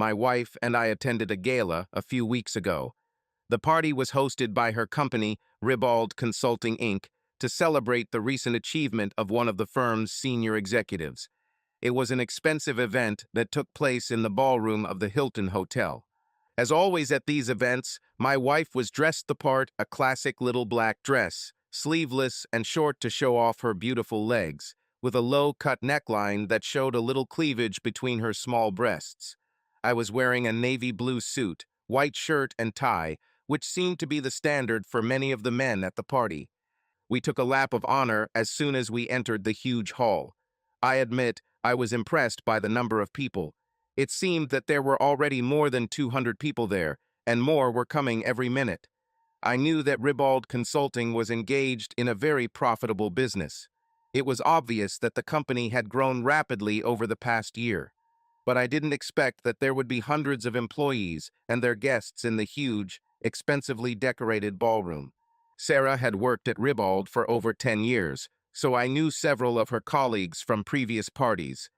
my wife and I attended a gala a few weeks ago. The party was hosted by her company, Ribald Consulting Inc., to celebrate the recent achievement of one of the firm's senior executives. It was an expensive event that took place in the ballroom of the Hilton Hotel. As always at these events, my wife was dressed the part, a classic little black dress, sleeveless and short to show off her beautiful legs, with a low-cut neckline that showed a little cleavage between her small breasts. I was wearing a navy blue suit, white shirt and tie, which seemed to be the standard for many of the men at the party. We took a lap of honor as soon as we entered the huge hall. I admit, I was impressed by the number of people. It seemed that there were already more than 200 people there, and more were coming every minute. I knew that Ribald Consulting was engaged in a very profitable business. It was obvious that the company had grown rapidly over the past year. But I didn't expect that there would be hundreds of employees and their guests in the huge, expensively decorated ballroom. Sarah had worked at Ribald for over 10 years, so I knew several of her colleagues from previous parties.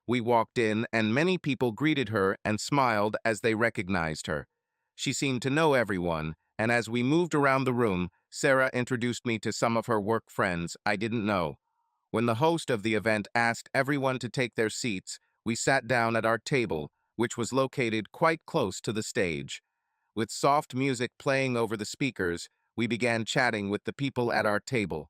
We walked in, and many people greeted her and smiled as they recognized her. She seemed to know everyone, and as we moved around the room, Sarah introduced me to some of her work friends I didn't know. When the host of the event asked everyone to take their seats, we sat down at our table, which was located quite close to the stage. With soft music playing over the speakers, we began chatting with the people at our table.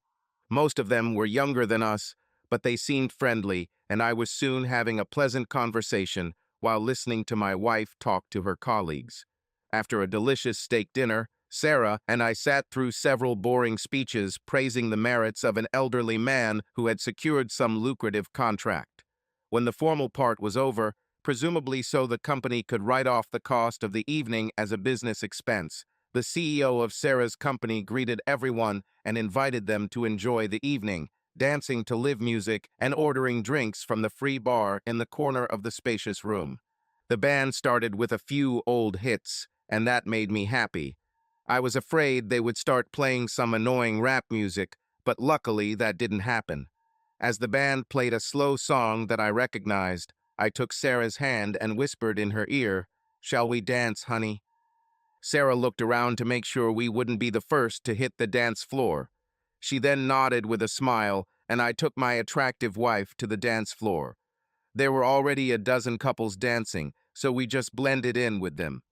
Most of them were younger than us, but they seemed friendly, and I was soon having a pleasant conversation while listening to my wife talk to her colleagues. After a delicious steak dinner, Sarah and I sat through several boring speeches praising the merits of an elderly man who had secured some lucrative contract. When the formal part was over, presumably so the company could write off the cost of the evening as a business expense, the CEO of Sarah's company greeted everyone and invited them to enjoy the evening, dancing to live music and ordering drinks from the free bar in the corner of the spacious room. The band started with a few old hits, and that made me happy. I was afraid they would start playing some annoying rap music, but luckily that didn't happen. As the band played a slow song that I recognized, I took Sarah's hand and whispered in her ear, "Shall we dance, honey?" Sarah looked around to make sure we wouldn't be the first to hit the dance floor. She then nodded with a smile, and I took my attractive wife to the dance floor. There were already a dozen couples dancing, so we just blended in with them.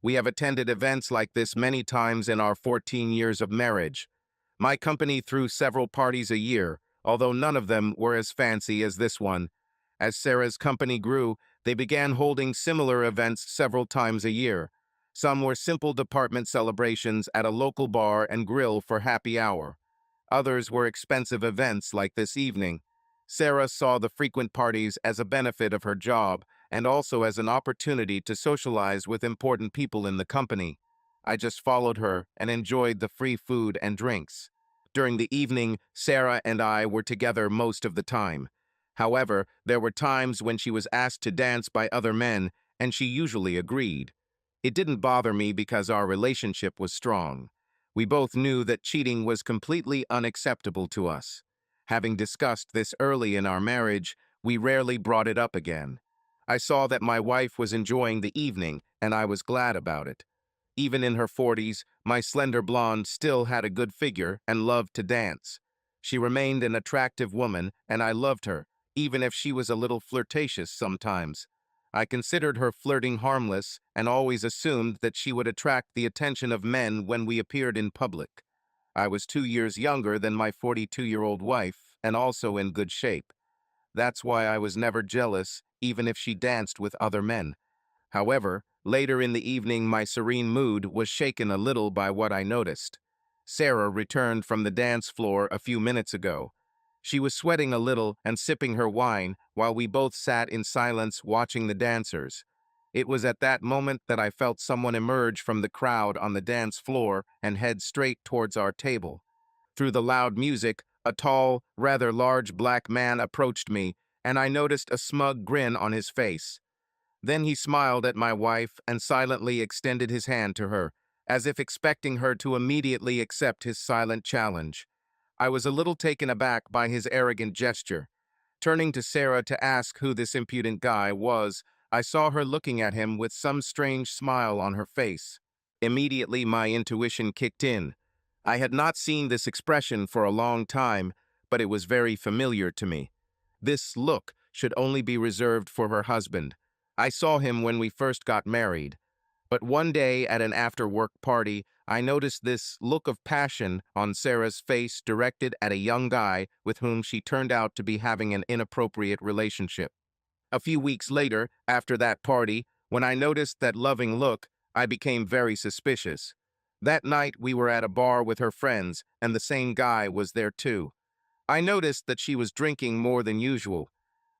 We have attended events like this many times in our 14 years of marriage. My company threw several parties a year, although none of them were as fancy as this one. As Sarah's company grew, they began holding similar events several times a year. Some were simple department celebrations at a local bar and grill for happy hour. Others were expensive events like this evening. Sarah saw the frequent parties as a benefit of her job and also as an opportunity to socialize with important people in the company. I just followed her and enjoyed the free food and drinks. During the evening, Sarah and I were together most of the time. However, there were times when she was asked to dance by other men, and she usually agreed. It didn't bother me because our relationship was strong. We both knew that cheating was completely unacceptable to us. Having discussed this early in our marriage, we rarely brought it up again. I saw that my wife was enjoying the evening, and I was glad about it. Even in her 40s, my slender blonde still had a good figure and loved to dance. She remained an attractive woman, and I loved her, even if she was a little flirtatious sometimes. I considered her flirting harmless and always assumed that she would attract the attention of men when we appeared in public. I was 2 years younger than my 42-year-old wife and also in good shape. That's why I was never jealous, even if she danced with other men. However, later in the evening my serene mood was shaken a little by what I noticed. Sarah returned from the dance floor a few minutes ago. She was sweating a little and sipping her wine while we both sat in silence watching the dancers. It was at that moment that I felt someone emerge from the crowd on the dance floor and head straight towards our table. Through the loud music, a tall, rather large black man approached me, and I noticed a smug grin on his face. Then he smiled at my wife and silently extended his hand to her, as if expecting her to immediately accept his silent challenge. I was a little taken aback by his arrogant gesture. Turning to Sarah to ask who this impudent guy was, I saw her looking at him with some strange smile on her face. Immediately, my intuition kicked in. I had not seen this expression for a long time, but it was very familiar to me. This look should only be reserved for her husband. I saw him when we first got married. But one day at an after-work party, I noticed this look of passion on Sarah's face directed at a young guy with whom she turned out to be having an inappropriate relationship. A few weeks later, after that party, when I noticed that loving look, I became very suspicious. That night, we were at a bar with her friends, and the same guy was there too. I noticed that she was drinking more than usual.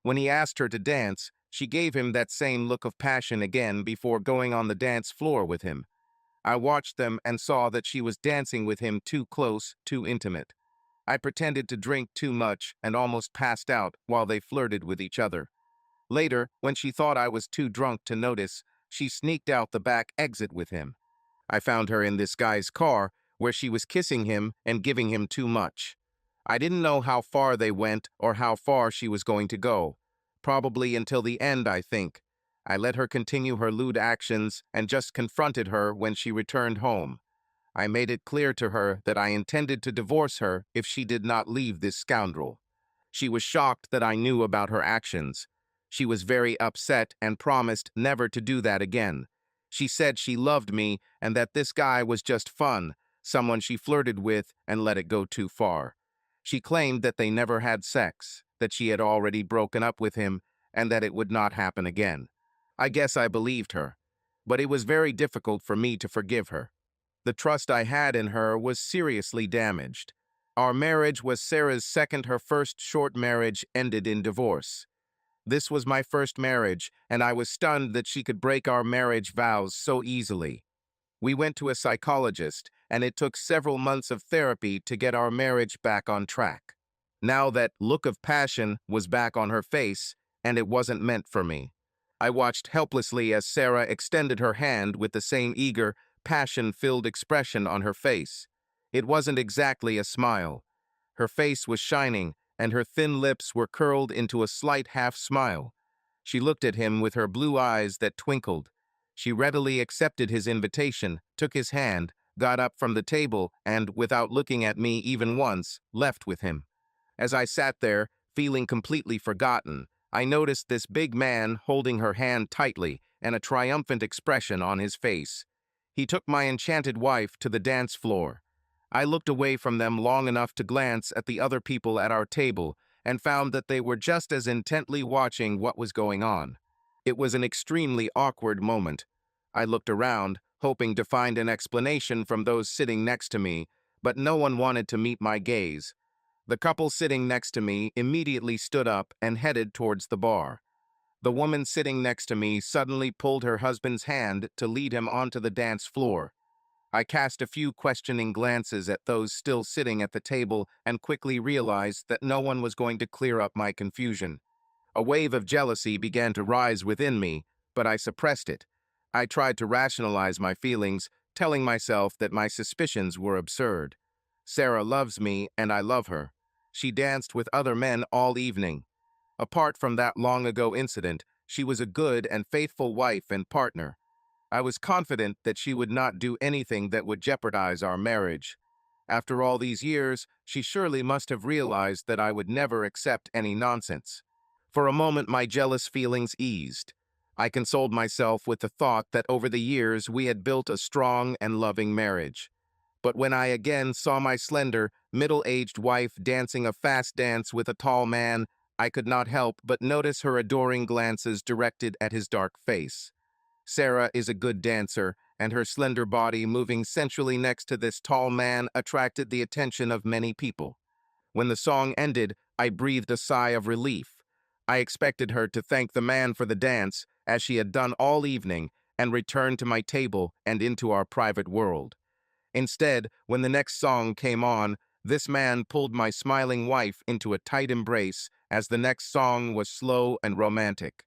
When he asked her to dance, she gave him that same look of passion again before going on the dance floor with him. I watched them and saw that she was dancing with him too close, too intimate. I pretended to drink too much and almost passed out while they flirted with each other. Later, when she thought I was too drunk to notice, she sneaked out the back exit with him. I found her in this guy's car, where she was kissing him and giving him too much. I didn't know how far they went or how far she was going to go. Probably until the end, I think. I let her continue her lewd actions and just confronted her when she returned home. I made it clear to her that I intended to divorce her if she did not leave this scoundrel. She was shocked that I knew about her actions. She was very upset and promised never to do that again. She said she loved me and that this guy was just fun, someone she flirted with and let it go too far. She claimed that they never had sex, that she had already broken up with him, and that it would not happen again. I guess I believed her, but it was very difficult for me to forgive her. The trust I had in her was seriously damaged. Our marriage was Sarah's second. Her first short marriage ended in divorce. This was my first marriage, and I was stunned that she could break our marriage vows so easily. We went to a psychologist, and it took several months of therapy to get our marriage back on track. Now that look of passion was back on her face, and it wasn't meant for me. I watched helplessly as Sarah extended her hand with the same eager, passion-filled expression on her face. It wasn't exactly a smile. Her face was shining, and her thin lips were curled into a slight half-smile. She looked at him with her blue eyes that twinkled. She readily accepted his invitation, took his hand, got up from the table, and, without looking at me even once, left with him. As I sat there, feeling completely forgotten, I noticed this big man holding her hand tightly and a triumphant expression on his face. He took my enchanted wife to the dance floor. I looked away from them long enough to glance at the other people at our table and found that they were just as intently watching what was going on. It was an extremely awkward moment. I looked around, hoping to find an explanation from those sitting next to me, but no one wanted to meet my gaze. The couple sitting next to me immediately stood up and headed towards the bar. The woman sitting next to me suddenly pulled her husband's hand to lead him onto the dance floor. I cast a few questioning glances at those still sitting at the table and quickly realized that no one was going to clear up my confusion. A wave of jealousy began to rise within me, but I suppressed it. I tried to rationalize my feelings, telling myself that my suspicions were absurd. Sarah loves me, and I love her. She danced with other men all evening. Apart from that long-ago incident, she was a good and faithful wife and partner. I was confident that she would not do anything that would jeopardize our marriage. After all these years, she surely must have realized that I would never accept any nonsense. For a moment, my jealous feelings eased. I consoled myself with the thought that over the years we had built a strong and loving marriage. But when I again saw my slender, middle-aged wife dancing a fast dance with a tall man, I could not help but notice her adoring glances directed at his dark face. Sarah is a good dancer, and her slender body moving sensually next to this tall man attracted the attention of many people. When the song ended, I breathed a sigh of relief. I expected her to thank the man for the dance, as she had done all evening, and return to my table and into our private world. Instead, when the next song came on, this man pulled my smiling wife into a tight embrace as the next song was slow and romantic.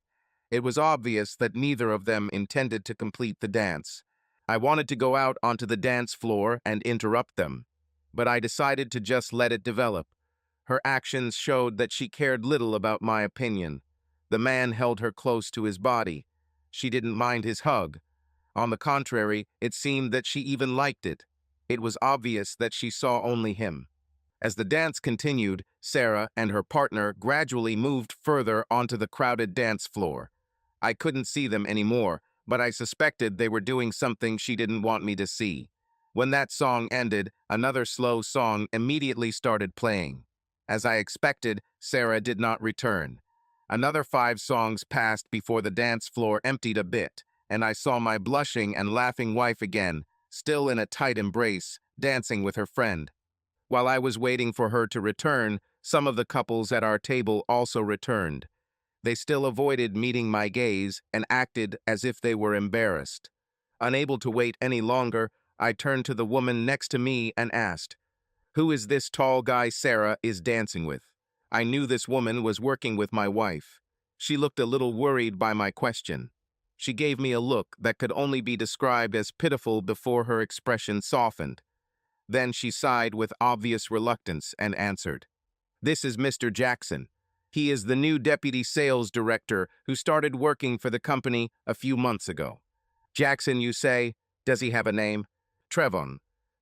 It was obvious that neither of them intended to complete the dance. I wanted to go out onto the dance floor and interrupt them, but I decided to just let it develop. Her actions showed that she cared little about my opinion. The man held her close to his body. She didn't mind his hug. On the contrary, it seemed that she even liked it. It was obvious that she saw only him. As the dance continued, Sarah and her partner gradually moved further onto the crowded dance floor. I couldn't see them anymore, but I suspected they were doing something she didn't want me to see. When that song ended, another slow song immediately started playing. As I expected, Sarah did not return. Another 5 songs passed before the dance floor emptied a bit, and I saw my blushing and laughing wife again, still in a tight embrace, dancing with her friend. While I was waiting for her to return, some of the couples at our table also returned. They still avoided meeting my gaze and acted as if they were embarrassed. Unable to wait any longer, I turned to the woman next to me and asked, "Who is this tall guy Sarah is dancing with?" I knew this woman was working with my wife. She looked a little worried by my question. She gave me a look that could only be described as pitiful before her expression softened. Then she sighed with obvious reluctance and answered, "This is Mr. Jackson. He is the new deputy sales director who started working for the company a few months ago." "Jackson, you say? Does he have a name?" "Trevon.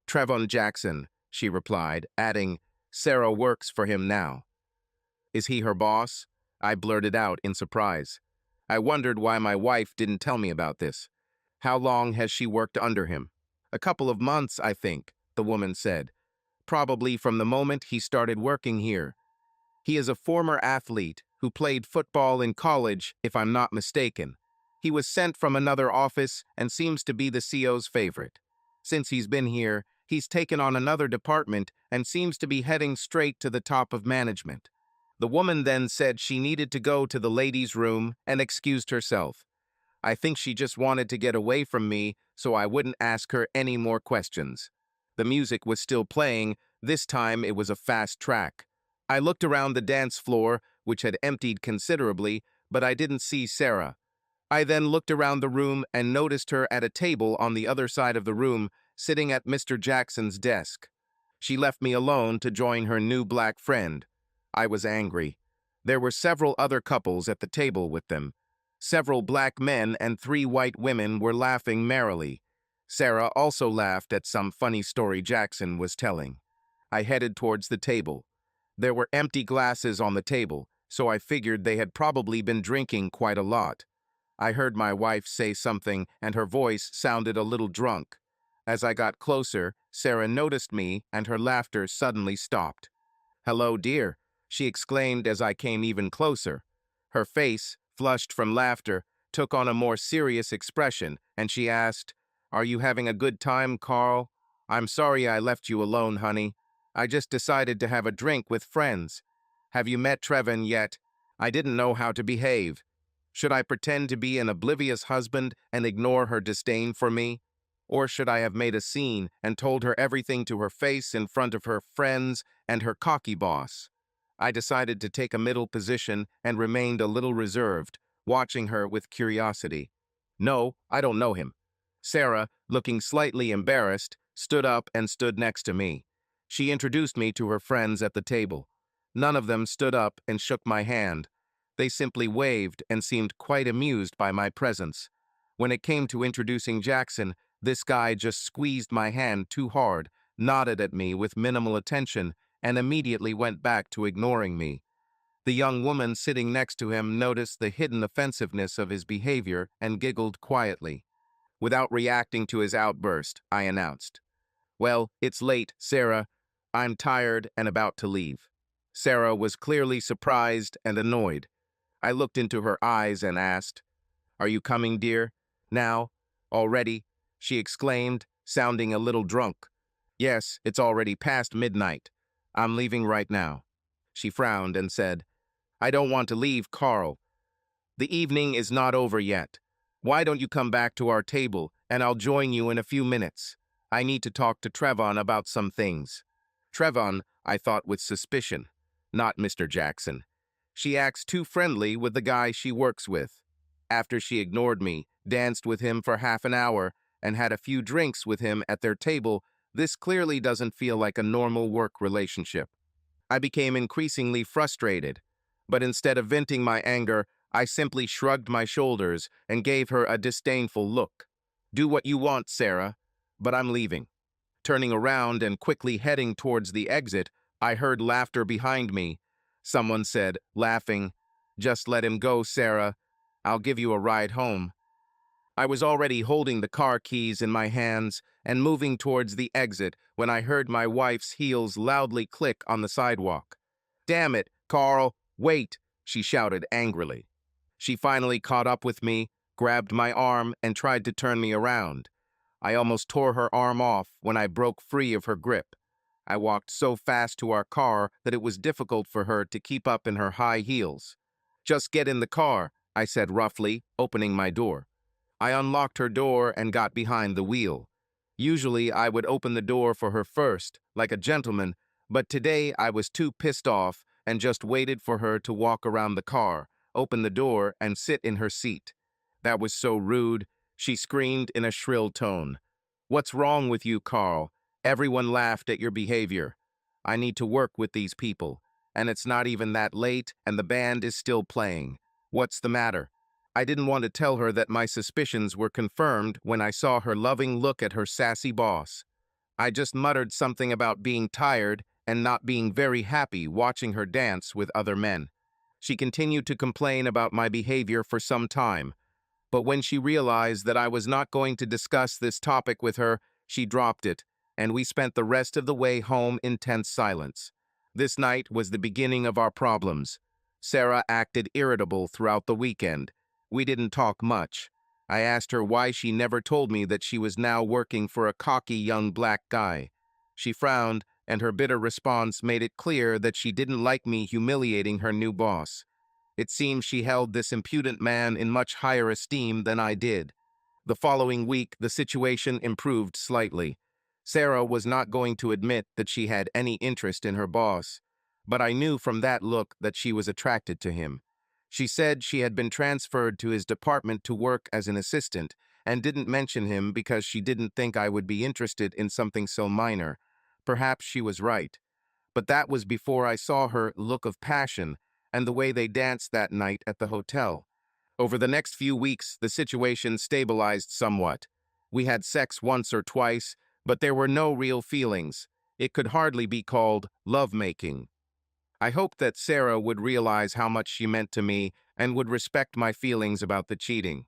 Trevon Jackson," she replied, adding, "Sarah works for him now." "Is he her boss?" I blurted out in surprise. I wondered why my wife didn't tell me about this. "How long has she worked under him?" "A couple of months, I think," the woman said. "Probably from the moment he started working here. He is a former athlete who played football in college, if I'm not mistaken. He was sent from another office and seems to be the CO's favorite. Since he's been here, he's taken on another department and seems to be heading straight to the top of management." The woman then said she needed to go to the ladies' room and excused herself. I think she just wanted to get away from me so I wouldn't ask her any more questions. The music was still playing. This time it was a fast track. I looked around the dance floor, which had emptied considerably, but I didn't see Sarah. I then looked around the room and noticed her at a table on the other side of the room, sitting at Mr. Jackson's desk. She left me alone to join her new black friend. I was angry. There were several other couples at the table with them. Several black men and 3 white women were laughing merrily. Sarah also laughed at some funny story Jackson was telling. I headed towards the table. There were empty glasses on the table, so I figured they had probably been drinking quite a lot. I heard my wife say something, and her voice sounded a little drunk. As I got closer, Sarah noticed me, and her laughter suddenly stopped. "Hello, dear," she exclaimed as I came even closer. Her face, flushed from laughter, took on a more serious expression, and she asked, "Are you having a good time, Carl?" "I'm sorry I left you alone, honey. I just decided to have a drink with friends. Have you met Trevon yet? I didn't know how to behave. Should I pretend to be an oblivious husband and ignore her disdain for me? Or should I have made a scene and told her everything to her face in front of her friends and her cocky boss?" I decided to take a middle position and remained a little reserved, watching her with curiosity. "No, I don't know him." Sarah, looking slightly embarrassed, stood up and stood next to me. She introduced me to her friends at the table. None of them stood up and shook my hand. They simply waved and seemed quite amused by my presence. When it came to introducing Jackson, this guy just squeezed my hand too hard, nodded at me with minimal attention, and immediately went back to ignoring me. The young woman sitting next to him noticed the hidden offensiveness of his behavior and giggled quietly. Without reacting to his outburst, I announced, "Well, it's late, Sarah. I'm tired and about to leave." Sarah was clearly surprised and annoyed. I looked into her eyes and asked, "Are you coming, dear? Now? Already?" she exclaimed, sounding a little drunk. "Yes, it's already past midnight. I'm leaving right now." She frowned and said, "I don't want to leave, Carl. The evening is not over yet. Why don't you come back to our table, and I'll join you in a few minutes. I need to talk to Trevon about some things." Trevon, I thought with suspicion, not Mr. Jackson. She acts too friendly with the guy she works with. After she ignored me, danced with him for half an hour, and had a few drinks with him at their table, this clearly doesn't feel like a normal work relationship. I became increasingly frustrated, but instead of venting my anger, I simply shrugged my shoulders and gave her a disdainful look. Do what you want, Sarah, but I'm leaving. Turning around and quickly heading towards the exit, I heard laughter behind me. Someone said, laughing, "Just let him go, Sarah. I'll give you a ride home." I was already holding the car keys in my hands and moving towards the exit when I heard my wife's heels loudly click on the sidewalk. "Damn it, Carl, wait," she shouted angrily. She finally caught up with me, grabbed my arm, and tried to turn me around. I almost tore her arm off when I broke free of her grip. I walked so fast to our car that it was difficult for her to keep up in her high heels. "Just get in the car," I said roughly, opening my door. I unlocked her door and got behind the wheel. Usually, I would open the door for her first, like a gentleman, but today I was too pissed off and just waited for her to walk around the car, open the door, and sit in her seat. That was so rude, she screamed in a shrill tone. "What's wrong with you, Carl? Everyone laughed at your behavior. I need to work with these people, and it's not even that late, and the band is still playing. What's the matter?" I didn't want to tell her that my suspicions were confirmed when I saw her loving look at her sassy boss. I just muttered something about being tired and not being very happy watching her dance with other men. She continued to complain about my behavior for some time, but when she realized that I was not going to discuss this topic with her, she dropped it, and we spent the rest of the way home in tense silence. This night was the beginning of our problems. Sarah acted irritable throughout the weekend. We didn't talk much. I asked her why she never told me that she was now working for a cocky young black guy. She frowned, and her bitter response made it clear that she didn't like me humiliating her new boss. It seemed she held this impudent man in much higher esteem than I did. The following week, the situation improved slightly. Sarah was not going to admit that she had any interest in her boss, but I knew from that look that she was attracted to him. She said she had been transferred to his department to work as an assistant and didn't mention him because she didn't think I would be interested in something so minor. Perhaps she was right, but that was before I saw her look of passion and the way they danced that night at the hotel. Over the next few weeks, the situation stabilized somewhat. We had sex once or twice, but there were no real feelings. It could hardly be called lovemaking. I hoped that Sarah would realize how much she meant to me and would respect my feelings about the cheating.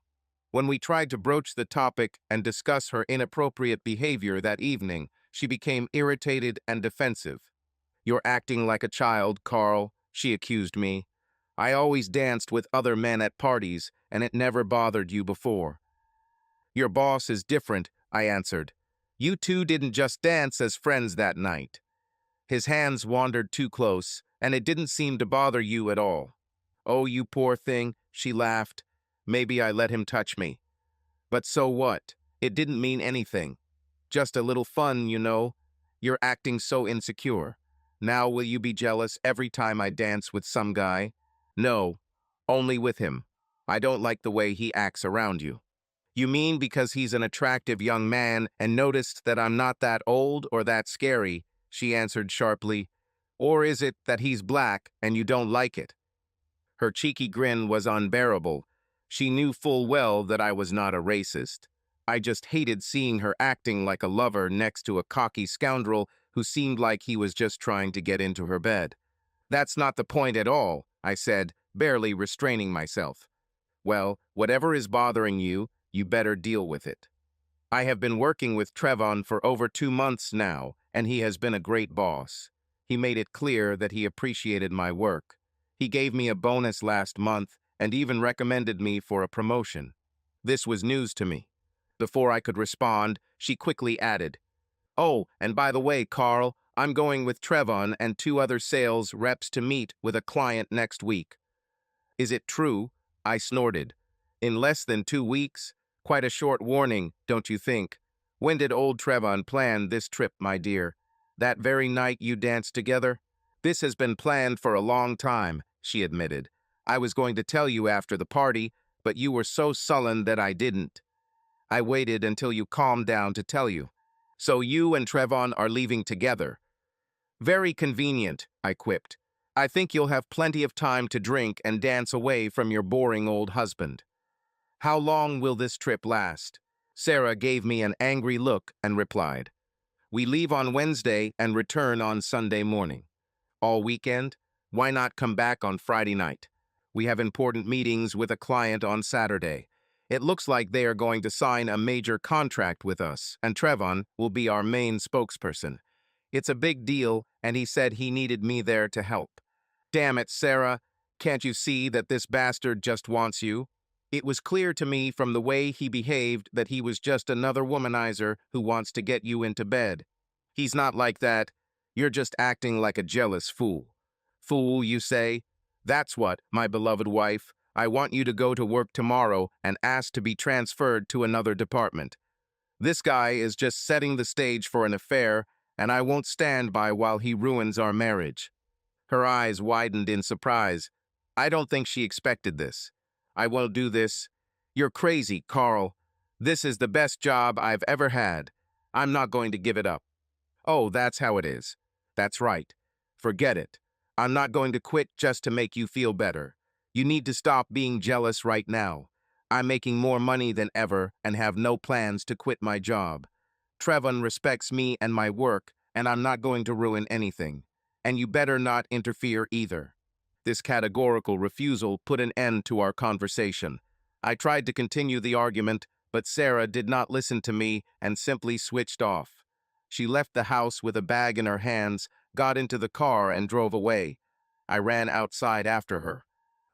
When we tried to broach the topic and discuss her inappropriate behavior that evening, she became irritated and defensive. "You're acting like a child, Carl," she accused me. "I always danced with other men at parties, and it never bothered you before." "Your boss is different," I answered. "You two didn't just dance as friends that night. His hands wandered too close, and it didn't seem to bother you at all." "Oh, you poor thing," she laughed. "Maybe I let him touch me. But so what? It didn't mean anything. Just a little fun, you know. You're acting so insecure. Now will you be jealous every time I dance with some guy?" "No, only with him. I don't like the way he acts around you." "You mean because he's an attractive young man and noticed that I'm not that old or that scary?" she answered sharply. "Or is it that he's black and you don't like it?" Her cheeky grin was unbearable. She knew full well that I was not a racist. I just hated seeing her acting like a lover next to a cocky scoundrel who seemed like he was just trying to get into her bed. "That's not the point at all," I said, barely restraining myself. "Well, whatever is bothering you, you better deal with it. I have been working with Trevon for over 2 months now, and he has been a great boss. He made it clear that he appreciated my work. He gave me a bonus last month and even recommended me for a promotion." This was news to me. Before I could respond, she quickly added, "Oh, and by the way, Carl, I'm going with Trevon and 2 other sales reps to meet with a client next week." "Is it true?" I snorted. "In less than 2 weeks? Quite a short warning, don't you think? When did old Trevon plan this trip, my dear? That very night you danced together?" "This has been planned for a long time," she admitted. "I was going to tell you after the party, but you were so sullen that I didn't. I waited until you calmed down to tell you. So you and Trevon are leaving together." "Very convenient," I quipped. I think you'll have plenty of time to drink and dance away from your boring old husband. How long will this trip last? Sarah gave me an angry look and replied, We leave on Wednesday and return on Sunday morning. All weekend? Why not come back on Friday night? We have important meetings with a client on Saturday. It looks like they are going to sign a major contract with us, and Trevon will be our main spokesperson. It's a big deal, and he said he needed me there to help. Damn it, Sarah. Can't you see that this bastard just wants you? It was clear to me from the way he behaved that he was just another womanizer who wants to get you into bed. He's not like that. You're just acting like a jealous fool. Fool, you say? That's what, my beloved wife. I want you to go to work tomorrow and ask to be transferred to another department. This guy is just setting the stage for an affair, and I won't stand by while he ruins our marriage. Her eyes widened in surprise. I don't think she expected this. I won't do this. You're crazy, Carl. This is the best job I've ever had. I'm not going to give it up. Oh, that's how it is. That's right. Forget it. I'm not going to quit just to make you feel better. You need to stop being jealous right now. I'm making more money than ever and have no plans to quit my job. Trevon respects me and my work, and I'm not going to ruin anything. And you better not interfere either. This categorical refusal put an end to our conversation. I tried to continue the argument, but Sarah did not listen to me and simply switched off. She left the house with a bag in her hands, got into the car, and drove away. I ran outside after her.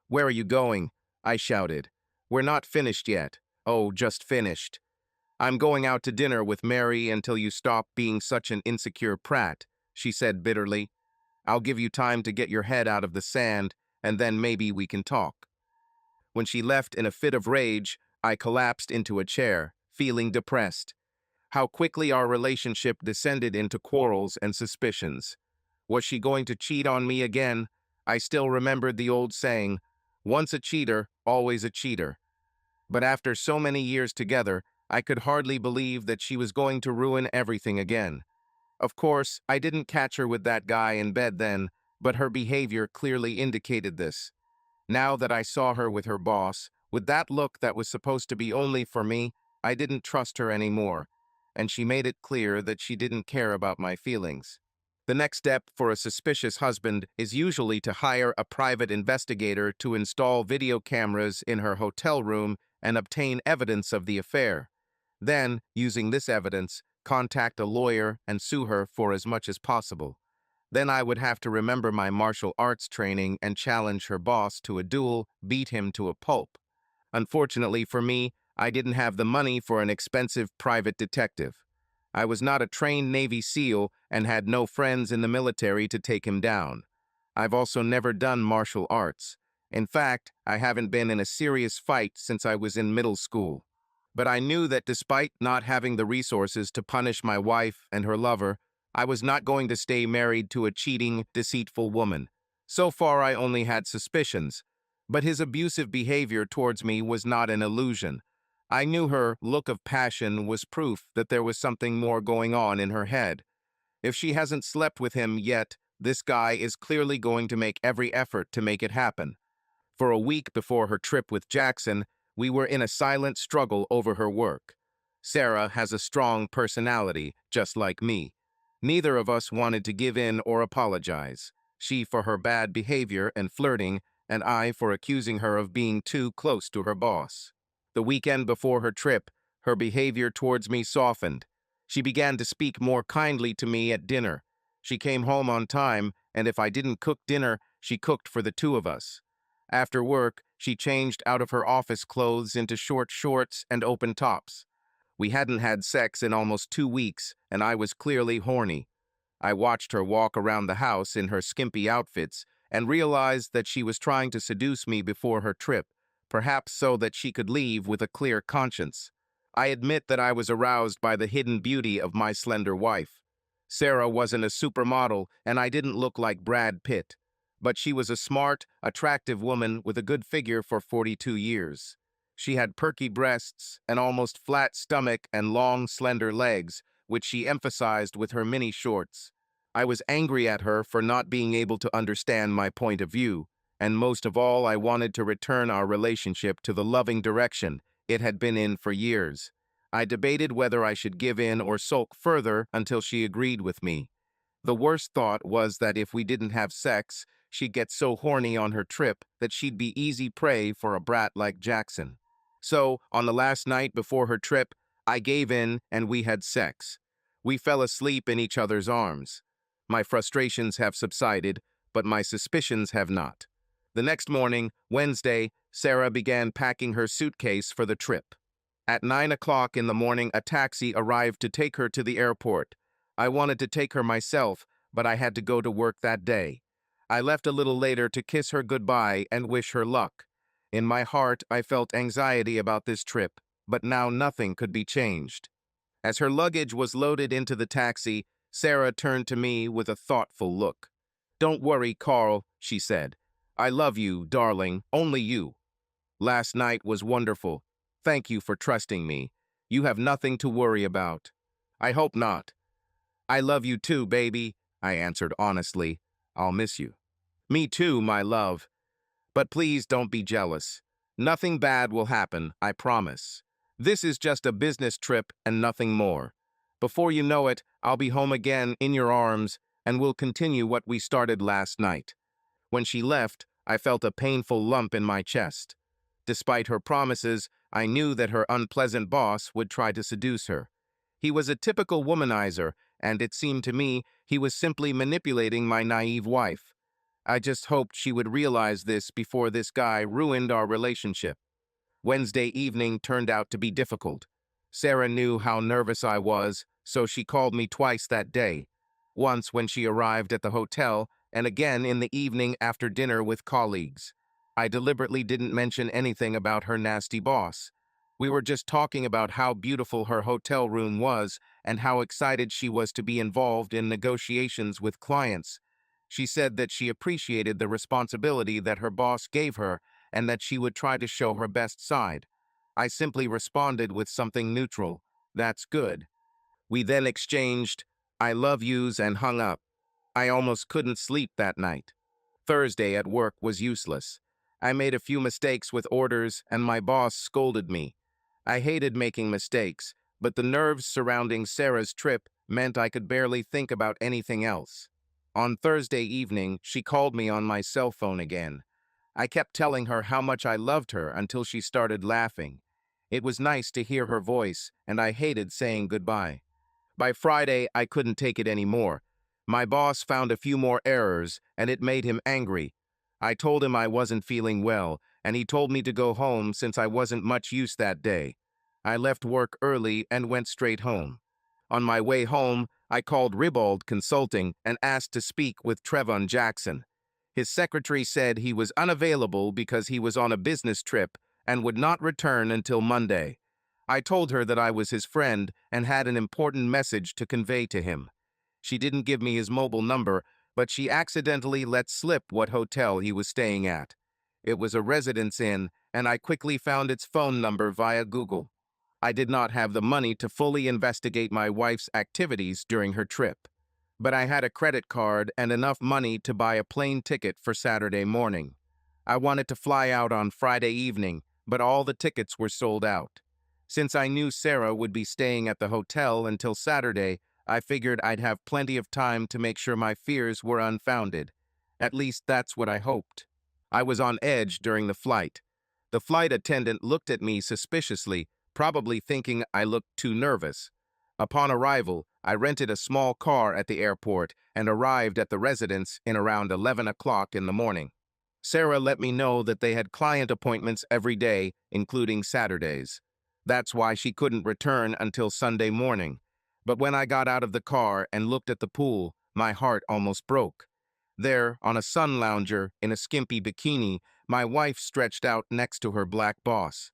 Where are you going? I shouted. We're not finished yet. Oh, just finished. I'm going out to dinner with Mary until you stop being such an insecure prat, she said bitterly. I'll give you time to get your head out of the sand, and then maybe we can talk. When she left in a fit of rage, I collapsed into a chair, feeling depressed. How quickly our relationship descended into quarrels and suspicions. Was she going to cheat on me again? I still remembered the old saying, once a cheater, always a cheater. But after so many years together, I could hardly believe that she was going to ruin everything again. Of course, I didn't catch her with that guy in bed then, but her behavior clearly indicated this. Now that I saw her with her boss, with that look that was supposed to be only for me, I didn't trust her anymore, and she made it clear that she didn't care about my feelings. The next step for a suspicious husband is usually to hire a private investigator to install video cameras in her hotel room and obtain evidence of the affair. Then, using this evidence, contact a lawyer and sue her for as much as possible. Then I would have to remember my martial arts training and challenge her boss to a duel, beat him to a pulp. Unfortunately for me, I didn't have the money for an expensive private detective. I was not a trained Navy SEAL and had no friends in the military to take him down. I've also never done martial arts. In fact, I haven't been in a serious fight since I was in middle school. But I knew that despite not having the resources to punish my wife and her lover, I was not going to stay married to a cheating, deceitful woman. So far, I only had suspicions, but his abusive behavior towards me was not an illusion. I knew her look of passion was proof that there was something more going on in her head. If she hasn't slept with him yet, this guy is clearly going to make every effort to make it happen. For a week before her trip with Jackson, we were in a silent struggle over her work. Sarah has a strong personality, just like me. Neither of us wanted to give in or apologize. She for her bad behavior and flirting, and I for accusing her of being too close to her boss. The weekend before her trip, her behavior towards me softened. She began to speak more kindly to me at dinner. She came home on time, and if I didn't cook dinner, she cooked for the two of us. After work, she changed out of her office clothes into short shorts and open tops. We hadn't had sex in almost 2 weeks, and I was clearly horny. I watched her walk around the house in her skimpy outfits and realized that she was trying to seduce me before her trip, perhaps so that she could leave with a clear conscience. I admit that I was aroused by the hidden beauty of my slender wife. Sarah wasn't a supermodel, and I didn't look like Brad Pitt. But she was a smart, attractive woman with a good figure for 42 years. She had perky breasts, an almost flat stomach, and long, slender legs, which she emphasized with her mini shorts. I was angry at her for not being able to understand my point of view, and most of all, I wanted to return our relationship to the loving direction it had been in for years. I debated whether I should give in or sulk further until she agreed with me. The worst thought was that if we didn't have sex, she'd get so horny on her trip that she'd be easy prey for a brat like Jackson. So, on the last night before her trip, I gave in and we had sex. We fell asleep in each other's arms. My frustrations have subsided, but my suspicions have not. The next morning, Wednesday, Sarah began packing her suitcase for the trip. At 9 o'clock in the morning, a taxi arrived to take her to the airport. I wanted to take her myself, but I had to go to work that day. I left a little later to kiss her goodbye and wish her luck. In my heart, I felt anxiety about this trip, but now nothing could be changed. As her luggage was loaded into the taxi, Sarah turned to me with a thoughtful look. "Don't worry, Carl," she said. "I love you, darling, only you. Last night was wonderful. Thank you for trusting me. You have nothing to worry about." "I hope not." "I love you too, baby," I answered honestly. "I'll miss you." "Me too, my love. But please don't be jealous. Nothing bad will happen, I promise. This is just a business trip and nothing more. Before you know it, I'll be home again in your arms, and we'll continue what we started last night." When she left, I felt a painful lump in my chest. Despite her promises, I knew that her unpleasant boss would try to seduce her. He was a typical womanizer, and it seemed to me he was simply manipulating my naive wife. I just hoped she would realize this before this guy ruined our relationship. Wednesday evening turned out to be difficult. Sarah knew how nervous I was, so she called me twice that day. Once when she arrived at the hotel, and again in the evening after dinner with colleagues. I deliberately didn't mention anything about her nasty boss. We were just talking about how beautiful her hotel room was and how excited she was to be involved in negotiations with clients. She said that she appreciated the responsibility that her boss gave her and that she would try to show her best side. I simply responded with something neutral. "That's good." We then exchanged "I love yous" and hung up. I almost couldn't sleep that night. Thursday at work was useless. I made a few mistakes with orders and my boss scolded me. I hated making mistakes, but the nerves surrounding Sarah's trip meant I could barely think about anything else. On Thursday evening, she called me on my cell phone again. I kept telling her how much I loved her until she started laughing. It was nice to hear her voice, and I hated saying goodbye. By Friday, I couldn't take it anymore. My boss found a few more errors, and it made him angry. I told him I wasn't feeling well, and he told me to go home since I wasn't much use that day. I left work early and went straight home. On my way home, I called Ribald Consulting and asked to speak with Trevon Jackson. His secretary said he was unavailable because he was on a business trip and would not return until Monday. I told her that I was his friend and had an important message to convey to him. She didn't give me his mobile number, but she accidentally let slip what hotel he was staying at. It was a Residence Inn, and I quickly found its phone number via Google. I did not have the money to fully investigate my wife's activities during her trip, but I had a credit card and enough money to buy a plane ticket for Saturday morning. I wanted to fly out on Friday evening, but all the tickets were sold out. Since I knew Sarah would be staying at the hotel until Saturday, I figured I'd have plenty of time to make sure my fears were unfounded. At least that's what I hoped. I was on edge during the flight. The flight attendant looked at me suspiciously, probably thinking I looked too nervous. Upon arrival, I rented a small car at the airport and arrived at the residence in around 11 o'clock in the morning. Sarah let me know that they had client appointments every day, including Saturdays. That's why she couldn't return until Sunday morning. But when I got out of the car and looked at the pool, my heart almost broke. There, on a sun lounger, in a skimpy bikini, my wife stretched out next to her black boss.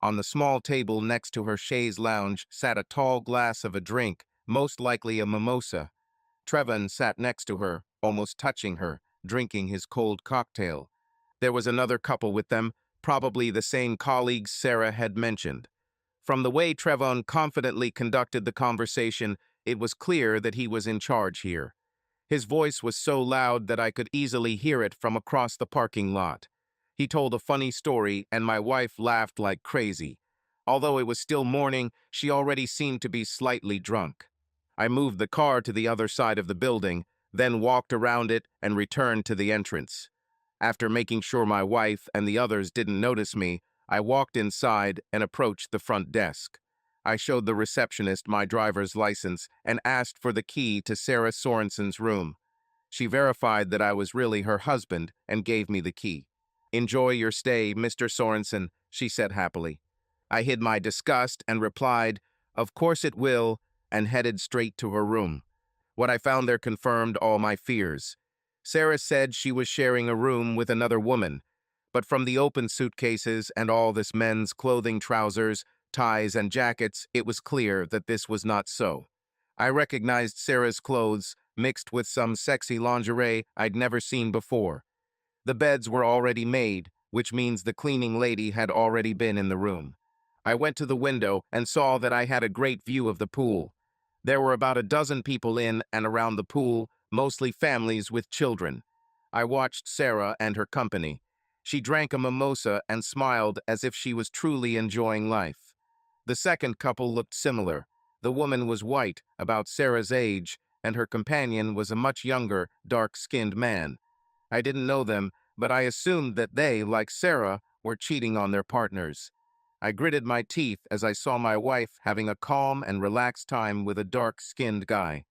On the small table next to her chaise lounge sat a tall glass of a drink, most likely a mimosa. Trevon sat next to her, almost touching her, drinking his cold cocktail. There was another couple with them, probably the same colleagues Sarah had mentioned. From the way Trevon confidently conducted the conversation, it was clear that he was in charge here. His voice was so loud that I could easily hear it from across the parking lot. He told a funny story, and my wife laughed like crazy. Although it was still morning, she already seemed to be slightly drunk. I moved the car to the other side of the building, then walked around it and returned to the entrance. After making sure my wife and the others didn't notice me, I walked inside and approached the front desk. I showed the receptionist my driver's license and asked for the key to Sarah Sorensen's room. She verified that I was really her husband and gave me the key. "Enjoy your stay, Mr. Sorensen," she said happily. I hid my disgust and replied, "Of course it will," and headed straight to her room. What I found there confirmed all my fears. Sarah said she was sharing a room with another woman, but from the open suitcases and all this men's clothing, trousers, ties, and jackets, it was clear that this was not so. I recognized Sarah's clothes, mixed with some sexy lingerie I'd never seen before. The beds were already made, which means the cleaning lady had already been in the room. I went to the window and saw that I had a great view of the pool. There were about a dozen people in and around the pool, mostly families with children. I watched Sarah and her company. She drank a mimosa and smiled as if she was truly enjoying life. The second couple looked similar. The woman was white, about Sarah's age, and her companion was a much younger, dark-skinned man. I didn't know them, but I assumed that they, like Sarah, were cheating on their partners. I gritted my teeth as I saw my wife having a calm and relaxed time with a dark-skinned guy.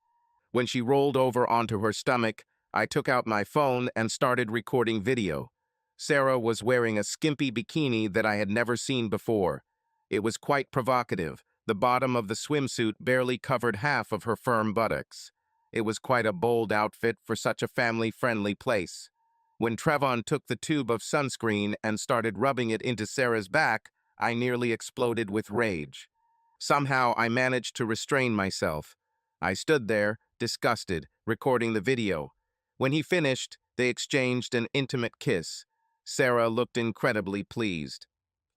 When she rolled over onto her stomach, I took out my phone and started recording video. Sarah was wearing a skimpy bikini that I had never seen before. It was quite provocative. The bottom of the swimsuit barely covered half of her firm buttocks. It was quite a bold outfit for such a family-friendly place. When Trevon took the tube of sunscreen and started rubbing it into Sarah's back, I nearly exploded with rage. Somehow I managed to restrain myself. I stood there, disgusted, recording the video. When he finished, they exchanged an intimate kiss. Sarah looked incredibly pleased.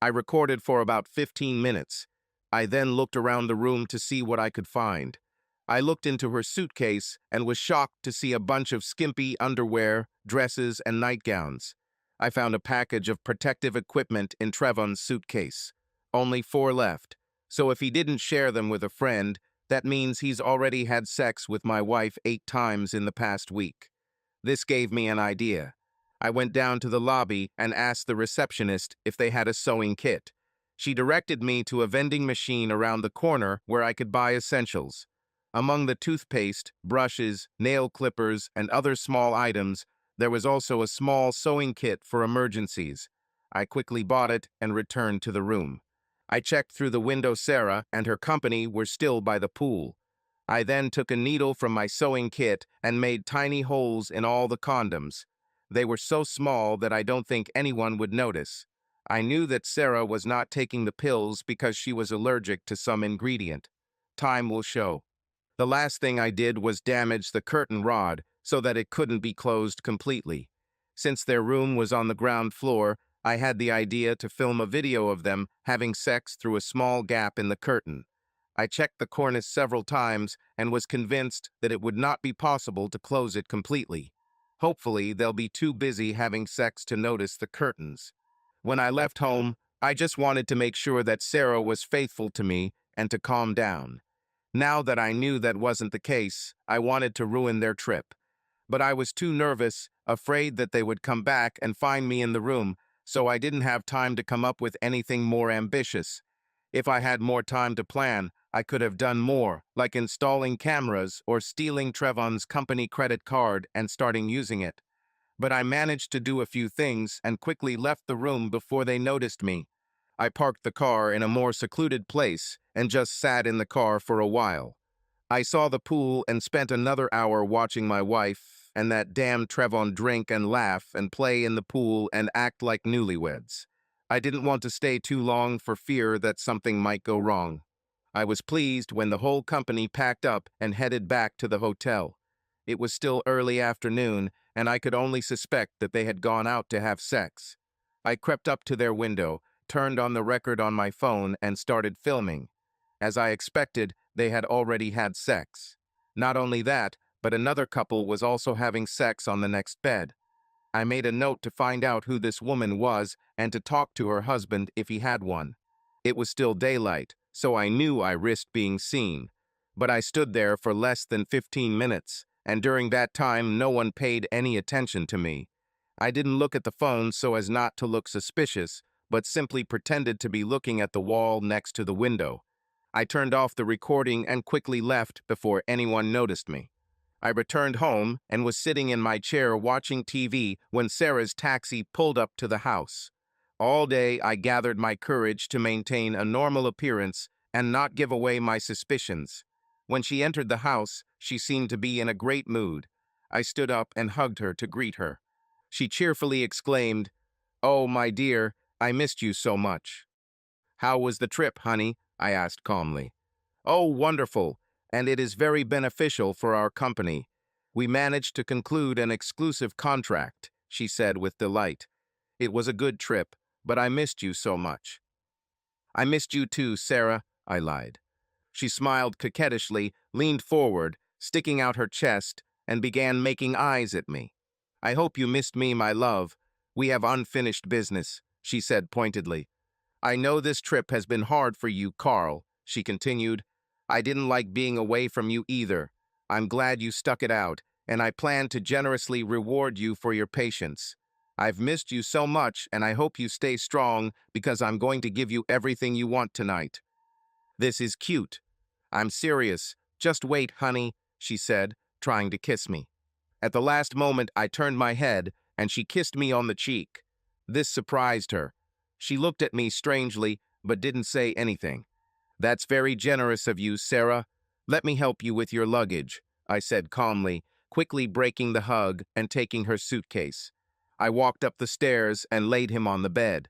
I recorded for about 15 minutes. I then looked around the room to see what I could find. I looked into her suitcase and was shocked to see a bunch of skimpy underwear, dresses, and nightgowns. I found a package of protective equipment in Trevon's suitcase. Only 4 left, so if he didn't share them with a friend, that means he's already had sex with my wife 8 times in the past week. This gave me an idea. I went down to the lobby and asked the receptionist if they had a sewing kit. She directed me to a vending machine around the corner where I could buy essentials. Among the toothpaste, brushes, nail clippers, and other small items, there was also a small sewing kit for emergencies. I quickly bought it and returned to the room. I checked through the window. Sarah and her company were still by the pool. I then took a needle from my sewing kit and made tiny holes in all the condoms. They were so small that I don't think anyone would notice. I knew that Sarah was not taking the pills because she was allergic to some ingredient. Time will show. The last thing I did was damage the curtain rod so that it couldn't be closed completely. Since their room was on the ground floor, I had the idea to film a video of them having sex through a small gap in the curtain. I checked the cornice several times and was convinced that it would not be possible to close it completely. Hopefully, they'll be too busy having sex to notice the curtains. When I left home, I just wanted to make sure that Sarah was faithful to me and to calm down. Now that I knew that wasn't the case, I wanted to ruin their trip. But I was too nervous, afraid that they would come back and find me in the room, so I didn't have time to come up with anything more ambitious. If I had more time to plan, I could have done more, like installing cameras or stealing Trevon's company credit card and starting using it. But I managed to do a few things and quickly left the room before they noticed me. I parked the car in a more secluded place and just sat in the car for a while. I saw the pool and spent another hour watching my wife and that damn Trevon drink and laugh and play in the pool and act like newlyweds. I didn't want to stay too long for fear that something might go wrong. I was pleased when the whole company packed up and headed back to the hotel. It was still early afternoon, and I could only suspect that they had gone out to have sex. I crept up to their window, turned on the record on my phone, and started filming. As I expected, they had already had sex. Not only that, but another couple was also having sex on the next bed. I made a note to find out who this woman was and to talk to her husband if he had one. It was still daylight, so I knew I risked being seen. But I stood there for less than 15 minutes, and during that time no one paid any attention to me. I didn't look at the phone so as not to look suspicious, but simply pretended to be looking at the wall next to the window. I turned off the recording and quickly left before anyone noticed me. I returned home and was sitting in my chair watching TV when Sarah's taxi pulled up to the house. All day I gathered my courage to maintain a normal appearance and not give away my suspicions. When she entered the house, she seemed to be in a great mood. I stood up and hugged her to greet her. She cheerfully exclaimed, "Oh, my dear, I missed you so much." "How was the trip, honey?" I asked calmly. "Oh, wonderful, and it is very beneficial for our company. We managed to conclude an exclusive contract," she said with delight. "It was a good trip, but I missed you so much." "I missed you too, Sarah," I lied. She smiled coquettishly, leaned forward, sticking out her chest, and began making eyes at me. "I hope you missed me, my love. We have unfinished business," she said pointedly. "I know this trip has been hard for you, Carl," she continued. "I didn't like being away from you either. I'm glad you stuck it out, and I plan to generously reward you for your patience. I've missed you so much, and I hope you stay strong because I'm going to give you everything you want tonight." "This is cute. I'm serious. Just wait, honey," she said, trying to kiss me. At the last moment, I turned my head, and she kissed me on the cheek. This surprised her. She looked at me strangely, but didn't say anything. "That's very generous of you, Sarah. Let me help you with your luggage," I said calmly, quickly breaking the hug and taking her suitcase. I walked up the stairs and laid him on the bed.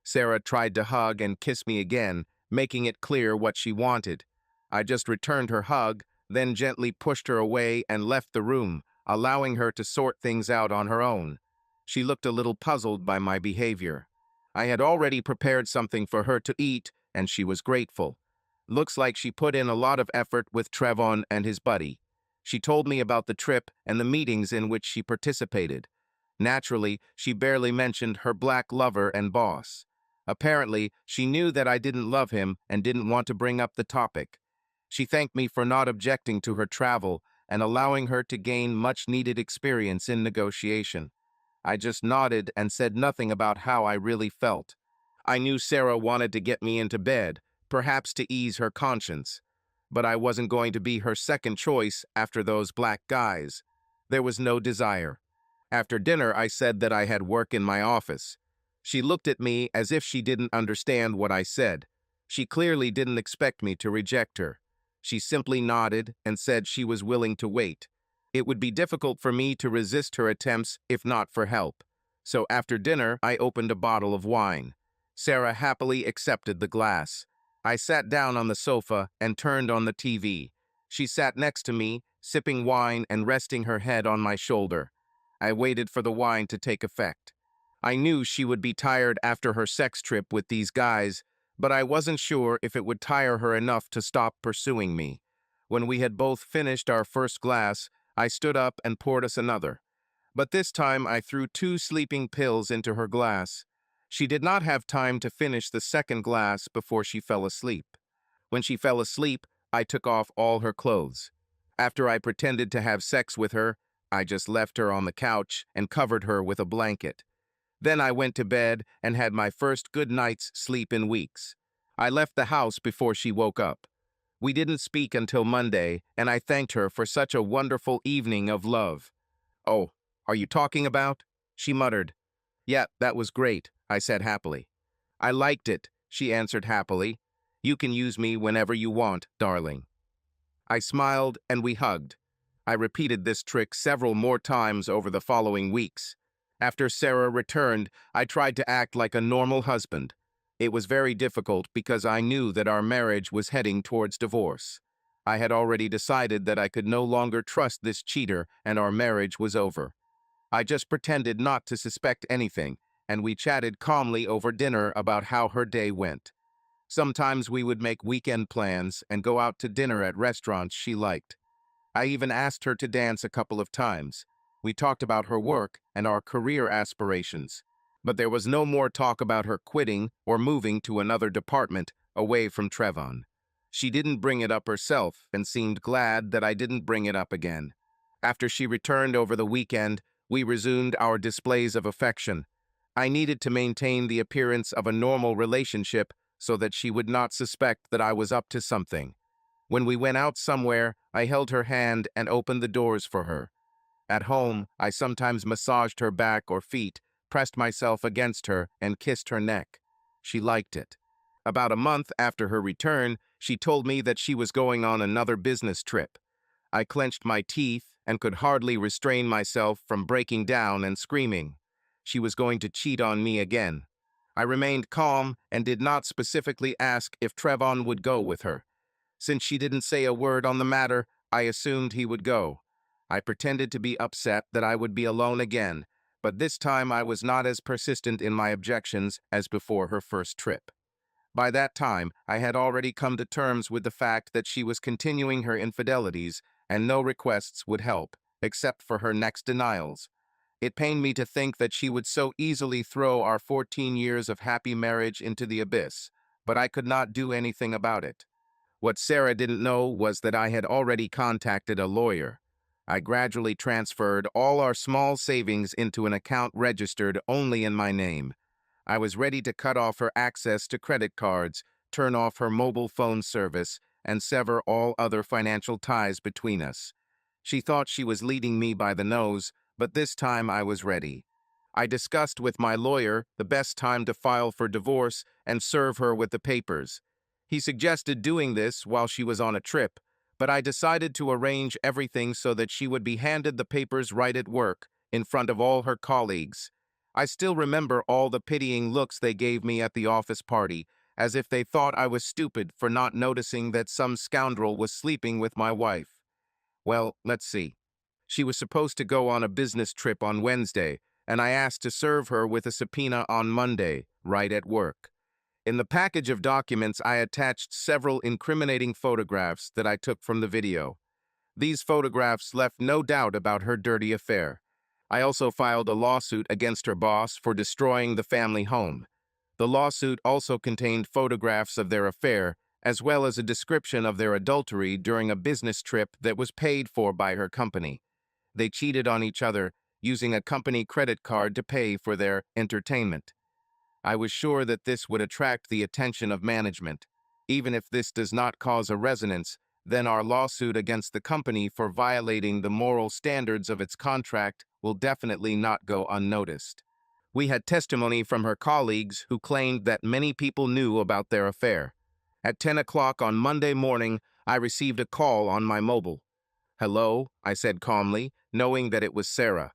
Sarah tried to hug and kiss me again, making it clear what she wanted. I just returned her hug, then gently pushed her away and left the room, allowing her to sort things out on her own. She looked a little puzzled by my behavior. I had already prepared something for her to eat, and she was grateful. Looks like she put in a lot of effort with Trevon and his buddy. She told me about the trip and the meetings in which she participated. Naturally, she barely mentioned her black lover and boss. Apparently, she knew that I didn't love him and didn't want to bring up the topic. She thanked me for not objecting to her travel and allowing her to gain much-needed experience in negotiation. I just nodded and said nothing about how I really felt. I knew Sarah wanted to get me into bed, perhaps to ease her conscience. But I wasn't going to be her second choice after those black guys. There was no desire. After dinner, I said that I had work in my office. She looked at me as if she didn't understand what I said. She clearly didn't expect me to reject her. She simply nodded and said she was willing to wait. It would be difficult for me to resist her attempts if not for help. So after dinner, I opened a bottle of wine. Sarah happily accepted the glass. I sat down on the sofa and turned on the TV. She sat next to me, sipping wine and resting her head on my shoulder. I waited for the wine to take effect. I knew she would be tired after her sex trip with these guys, but I wasn't sure if it would tire her enough to stop pursuing me. When we had both finished our first glass, I stood up and poured us another. But this time I threw 2 sleeping pills into her glass. She did not have time to finish the second glass before she fell asleep. When she fell asleep, I took off all her clothes. After I pretended to have sex with her, I just left her on the couch and covered her with a blanket. Then I went to bed and had my first good night's sleep in weeks. I left the house before she woke up. We didn't speak until Monday, and I thanked her for such a wonderful evening of love. "Oh, are you talking about?" she muttered. "Yeah, that was great," I said happily. "I liked it," she answered happily. "You can use me whenever you want, darling." I smiled and we hugged. I repeated this trick several more times over the following weeks. After Sarah returned, I tried to act like a normal husband. It was very difficult because I knew that our marriage was heading towards divorce. I had already decided that I could no longer trust this cheater and our marriage was over. I just pretended not to suspect anything, and we chatted calmly over dinner about how her day went. Sometimes we would make weekend plans and go out to dinner at restaurants she liked. I even asked her to dance a couple of times. We talked about her work and our career aspirations. But there was no more talk about her quitting or moving to another department away from Trevon. She didn't bring it up herself and seemed glad that I didn't bring it up again. After she returned over the weekend, we resumed our displays of affection. I needed to maintain the appearance of a normal relationship so that she would not suspect that I was up to something. When we went out somewhere, I held her hand and opened the doors for her. At home, I sometimes massaged her back or feet, pressed myself against her, and kissed her neck. She liked it. About a month after her return, she told me that she was going on another business trip. I clenched my teeth and could hardly restrain myself from breaking down and screaming. She was going to cheat on me again. I remained calm and did not specifically ask if Trevon would go with her. Since she didn't say a word on the matter, I assumed he would go. I pretended to be upset that I would be alone again, but this time I was not as persistent in my objections as before her first trip. By that time, I had already come to terms with the fact that she was continuing her infidelities and no requests would help, except for her next denials. It pained me to think that she would so easily throw our 14 years of happy marriage into the abyss, but I could not do anything about it. What Sarah didn't know was that I had already contacted a lawyer. I gradually transferred all our small savings into an account registered only in my name. I was ready to cut off her access to credit cards, turn off her mobile phone service, and sever all other financial ties between us. She thought she was leading me by the nose, but this time I was ready. I discussed with my lawyer the best time to file for divorce and serve her with the papers. He suggested doing this while she was on a trip, but I decided to arrange everything so that she would be handed the papers right at work, in front of all her colleagues. I still remember all the pitying looks they gave me at the office party, as if they thought I was stupid for not noticing that some scoundrel was sleeping with my wife. Well, let's see. She was supposed to go on a business trip on Wednesday, and I asked to serve her with a subpoena on Monday, right at work. In the package of documents, I attached several incriminating photographs that I took from the video. These photographs left no doubt about her dirty affair. I also filed a lawsuit against her boss for destroying the family home. The lawsuit also contained photographs of their affair, as well as a description of their adultery during a business trip that was paid for by her company. They cheated on each other, using a company credit card to pay for their entertainment. I was sure that this would attract the attention of management. Even if this does not cause a resonance, then our lawsuit against the company for violating the moral standards of its contract will definitely not go unnoticed. We had testimony from her colleagues who claimed that many people knew about their affair. At 10 o'clock on Monday morning, I received a call on my mobile. "Hello," I said calmly, knowing that it was Sarah.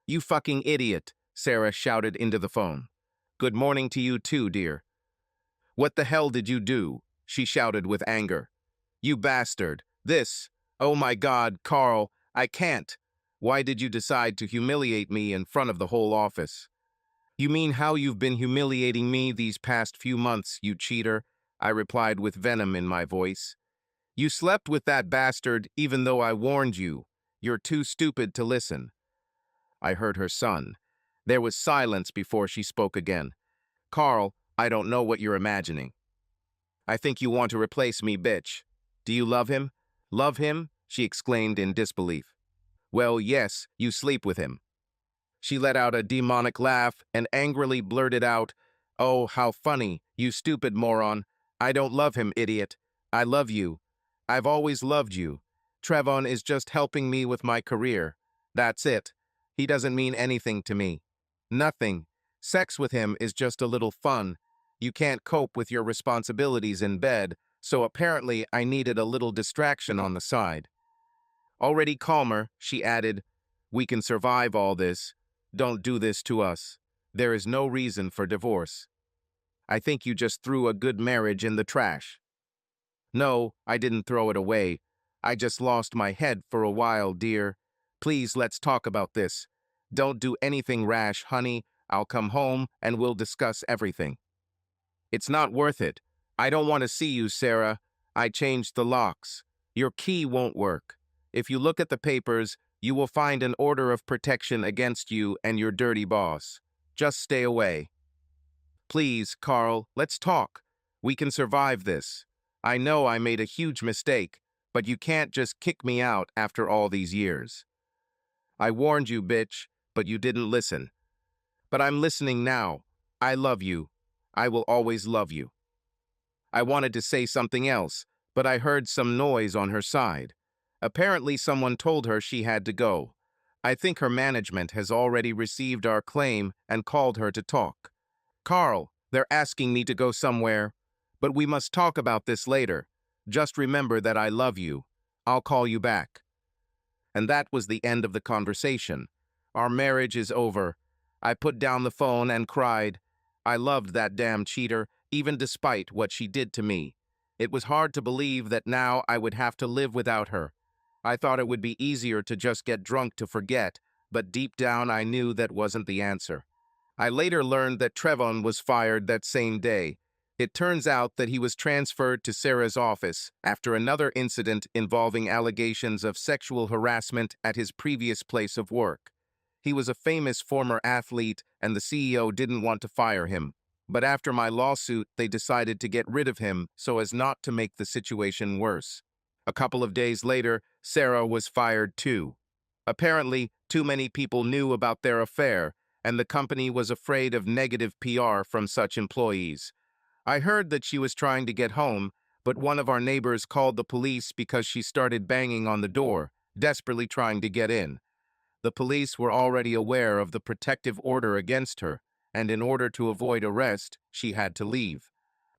"You fucking idiot," Sarah shouted into the phone. "Good morning to you too, dear." "What the hell did you do?" she shouted with anger. "You bastard. Oh my God, Carl, I can't. Why did you decide to humiliate me in front of the whole office?" "You mean how you've been humiliating me these past few months, you cheater," I replied with venom in my voice. "You slept with that bastard even though I warned you. You're too stupid to listen." I heard her son. There was silence before she spoke again. "Carl, I don't know what you're imagining." "I think you want to replace me, bitch. Do you love him?" "Love him?" she exclaimed in disbelief. "Well, yes, you sleep with him." She let out a demonic laugh and angrily blurted out, "Oh, how funny, you stupid moron. I don't love him, idiot. I love you. I've always loved you. Trevon is just helping me with my career. That's it. He doesn't mean anything to me. Nothing. Sex with him is just a little fun. You can't cope with your responsibilities in bed, so apparently I needed a little distraction on the side." Already calmer, she added, "We can survive all this. Don't do this to us. There is no reason for divorce. I think you just threw a good marriage in the trash." "No, I didn't throw it away. I just lost my head for a while, dear. Please, let's talk about this. Don't do anything rash, honey. I'll come home and we'll discuss everything." "It's not worth it. I don't want to see you, Sarah. I changed the locks. Your key won't work. If you look at the papers, you will find an order of protection against you and your dirty boss. Just stay away. Please, Carl, let's talk. We can survive this. I know I made a huge mistake, but you can't just kick me out after all these years. I warned you, bitch, but you didn't listen. But I'm listening now. I love you. I will always love you. I wanted to say something else, but I heard some noise on her side. Apparently, someone told her she had to go. I think her management has already received our claim and called her to talk. Carl, they're asking me to go somewhere, but we must talk about this later. Just remember that I love you. I'll call you back. And that was the end of the conversation. Our marriage is over. I put down the phone and cried. I loved that damn cheater, even despite what she did to me. It was hard to believe that now I would have to live without her. I thought it would be easier to just get drunk to forget, but deep down I knew that wasn't the answer. I later learned that Trevon was fired that same day. It turns out that he was transferred to Sarah's office after another incident involving allegations of sexual harassment at his previous place of work. He was a famous former athlete, and the CEO didn't want to fire him. But after my lawsuit, they decided to get rid of him so as not to make the situation worse. A couple of days later, Sarah was fired too. Apparently, too many people knew about their affair, and the company was afraid of negative PR from such employees. I heard that she was trying to get home, but one of our neighbors called the police because she started banging on the door, desperately trying to get in. The police were already aware of the protective order against her, and in order to avoid arrest, she had to leave.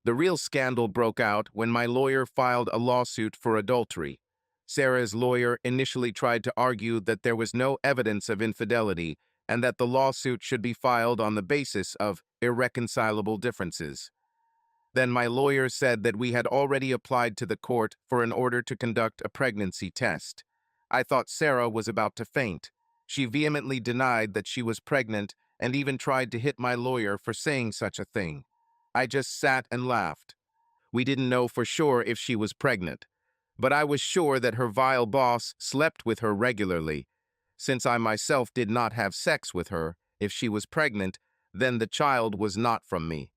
The real scandal broke out when my lawyer filed a lawsuit for adultery. Sarah's lawyer initially tried to argue that there was no evidence of infidelity and that the lawsuit should be filed on the basis of irreconcilable differences. Then my lawyer said that we had already applied to the court for an order to conduct a pregnancy test. I thought Sarah was about to faint. She vehemently denied that she was pregnant and even tried to hit my lawyer for saying such a thing. I just sat and laughed. We didn't know for sure if she was pregnant, but I was sure that her vile boss slept with her regularly. Since I myself did not have sex with her, if she was pregnant, then the child was not from me.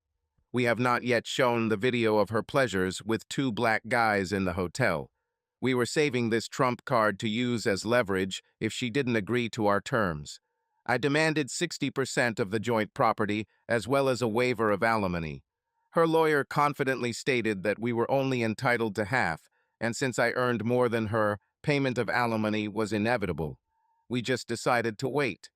We have not yet shown the video of her pleasures with two black guys in the hotel. We were saving this trump card to use as leverage if she didn't agree to our terms. I demanded 60% of the joint property as well as a waiver of alimony. Her lawyer confidently stated that we were only entitled to half, and since I earned more than her, payment of alimony was inevitable. We just decided to wait.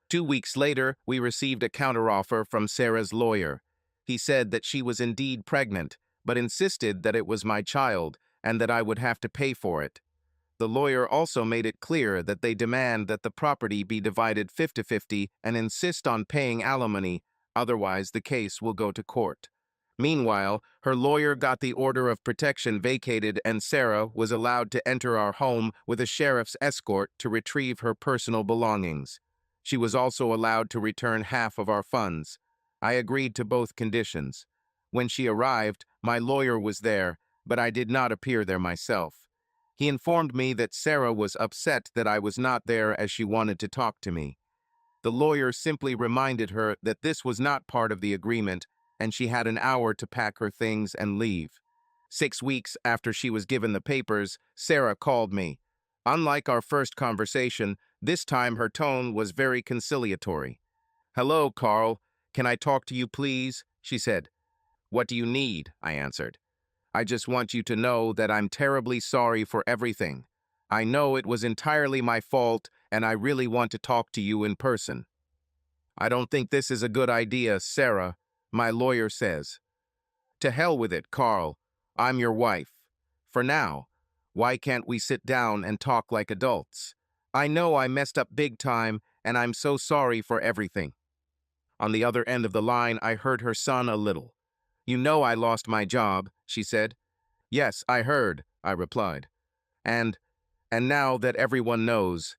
2 weeks later, we received a counteroffer from Sarah's lawyer. He said that she was indeed pregnant, but insisted that it was my child and that I would have to pay for it. The lawyer also made it clear that they demand that the property be divided 50-50 and insist on paying alimony, otherwise the case will go to court. Meanwhile, her lawyer got the order of protection vacated and Sarah was allowed to enter our home with a sheriff's escort to retrieve her personal belongings. She was also allowed to return half of our funds. I agreed to both conditions. When she arrived, my lawyer was there, but I did not appear there myself. He informed me that Sarah was upset that I was not there as she wanted to talk to me. The lawyer simply reminded her that this was not part of the agreement, and she had an hour to pack her things and leave. 6 weeks after she was given the papers, Sarah called me. Unlike our first conversation, this time her tone was very conciliatory. "Hello, Carl. Can I talk to you, please?" she said. "What do you need?" I answered. "I just want you to know that I'm terribly sorry for everything. I know it was entirely my fault, and I really want to talk to you in person." "I don't think this is a good idea, Sarah," my lawyer says. "To hell with it, Carl. I'm your wife. For now, why can't we sit down and talk like adults? I know I messed up big time, and I'm so sorry for everything." On the other end of the line, I heard her son a little. "You know I lost my job," she said. "Yes, I heard," I replied. And now that everyone knows